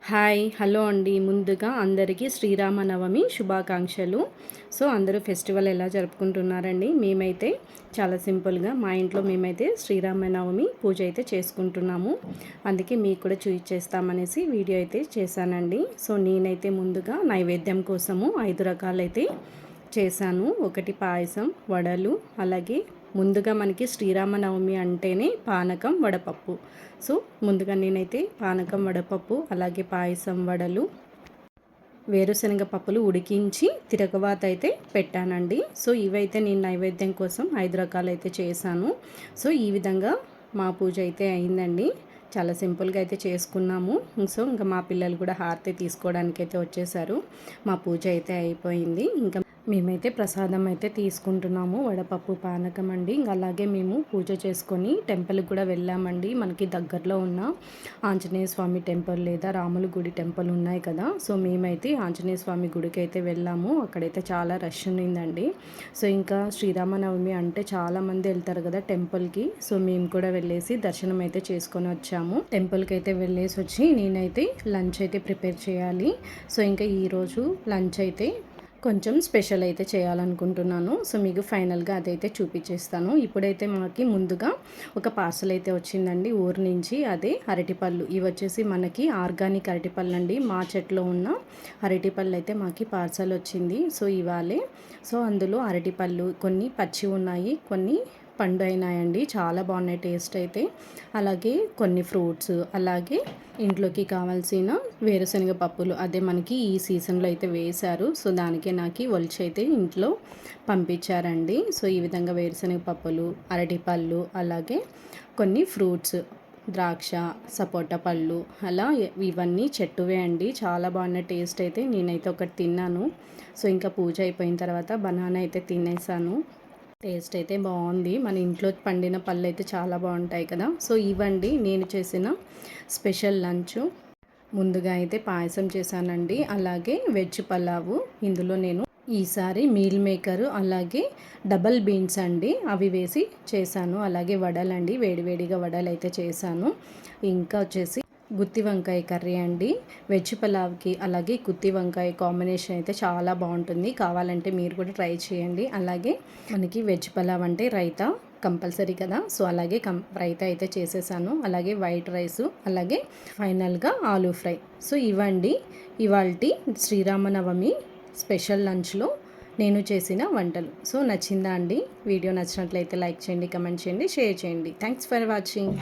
Hi hello అండి. ముందుగా అందరికీ శ్రీరామనవమి శుభాకాంక్షలు. సో అందరూ ఫెస్టివల్ ఎలా జరుపుకుంటున్నారండి? మేమైతే చాలా సింపుల్గా మా ఇంట్లో మేమైతే శ్రీరామనవమి పూజ అయితే చేసుకుంటున్నాము. అందుకే మీకు కూడా చూపించేస్తామనేసి వీడియో అయితే చేశానండి. సో నేనైతే ముందుగా నైవేద్యం కోసము 5 రకాలైతే చేశాను. ఒకటి పాయసం, వడలు, అలాగే ముందుగా మనకి శ్రీరామనవమి అంటేనే పానకం, వడపప్పు. సో ముందుగా నేనైతే పానకం, వడపప్పు, అలాగే పాయసం, వడలు, వేరుశనగ పప్పులు ఉడికించి తిరగవాత అయితే పెట్టానండి. సో ఇవైతే నేను నైవేద్యం కోసం 5 రకాలు అయితే చేశాను. సో ఈ విధంగా మా పూజ అయితే అయిందండి. చాలా సింపుల్గా అయితే చేసుకున్నాము. సో ఇంకా మా పిల్లలు కూడా హారతి తీసుకోవడానికి అయితే వచ్చేసారు. మా పూజ అయితే అయిపోయింది. ఇంకా మేమైతే ప్రసాదం అయితే తీసుకుంటున్నాము, వడపప్పు పానకం అండి. ఇంకా అలాగే మేము పూజ చేసుకొని టెంపుల్కి కూడా వెళ్ళామండి. మనకి దగ్గరలో ఉన్న ఆంజనేయ స్వామి టెంపుల్ లేదా రాముల గుడి టెంపుల్ ఉన్నాయి కదా. సో మేమైతే ఆంజనేయ స్వామి గుడికి అయితే వెళ్ళాము. అక్కడైతే చాలా రష్ ఉండిందండి. సో ఇంకా శ్రీరామనవమి అంటే చాలామంది వెళ్తారు కదా టెంపుల్కి. సో మేము కూడా వెళ్ళేసి దర్శనం అయితే చేసుకొని వచ్చాము. టెంపుల్కి అయితే వెళ్ళేసి వచ్చి నేనైతే లంచ్ అయితే ప్రిపేర్ చేయాలి. సో ఇంకా ఈరోజు లంచ్ అయితే కొంచెం స్పెషల్ అయితే చేయాలనుకుంటున్నాను. సో మీకు ఫైనల్గా అదైతే చూపించేస్తాను. ఇప్పుడైతే మనకి ముందుగా ఒక పార్సల్ అయితే వచ్చిందండి ఊరు నుంచి. అదే అరటిపళ్ళు. ఇవి వచ్చేసి మనకి ఆర్గానిక్ అరటిపళ్ళు అండి. మా చెట్లో ఉన్న అరటిపళ్ళు అయితే మాకు పార్సల్ వచ్చింది. సో ఇవాళే. సో అందులో అరటిపళ్ళు కొన్ని పచ్చి ఉన్నాయి, కొన్ని పండు అయినాయండి. చాలా బాగున్నాయి టేస్ట్ అయితే. అలాగే కొన్ని ఫ్రూట్స్, అలాగే ఇంట్లోకి కావాల్సిన వేరుశనగ పప్పులు, అదే మనకి ఈ సీజన్లో అయితే వేశారు. సో దానికే నాకు ఒలిచి అయితే ఇంట్లో పంపించారండి. సో ఈ విధంగా వేరుశనగ పప్పులు, అరటిపళ్ళు, అలాగే కొన్ని ఫ్రూట్స్, ద్రాక్ష, సపోటా పళ్ళు, అలా ఇవన్నీ చెట్టువే అండి. చాలా బాగున్న టేస్ట్ అయితే. నేనైతే ఒకటి తిన్నాను. సో ఇంకా పూజ అయిపోయిన తర్వాత బనానా అయితే తినేసాను. టేస్ట్ అయితే బాగుంది. మన ఇంట్లో పండిన పళ్ళు అయితే చాలా బాగుంటాయి కదా. సో ఇవ్వండి నేను చేసిన స్పెషల్ లంచ్. ముందుగా అయితే పాయసం చేశానండి, అలాగే వెజ్ పలావు. ఇందులో నేను ఈసారి మీల్ మేకరు, అలాగే డబల్ బీన్స్ అండి, అవి వేసి చేశాను. అలాగే వడలండి, వేడివేడిగా వడలు అయితే చేశాను. ఇంకా వచ్చేసి గుత్తి వంకాయ కర్రీ అండి. వెజ్ పలావ్కి అలాగే గుత్తి వంకాయ కాంబినేషన్ అయితే చాలా బాగుంటుంది. కావాలంటే మీరు కూడా ట్రై చేయండి. అలాగే మనకి వెజ్ పలావ్ అంటే రైతా కంపల్సరీ కదా. సో అలాగే రైతా అయితే చేసేసాను. అలాగే వైట్ రైసు, అలాగే ఫైనల్గా ఆలూ ఫ్రై. సో ఇవ్వండి ఇవాల్టి శ్రీరామనవమి స్పెషల్ లంచ్లో నేను చేసిన వంటలు. సో నచ్చిందా అండి? వీడియో నచ్చినట్లయితే లైక్ చేయండి, కమెంట్ చేయండి, షేర్ చేయండి. Thanks for watching.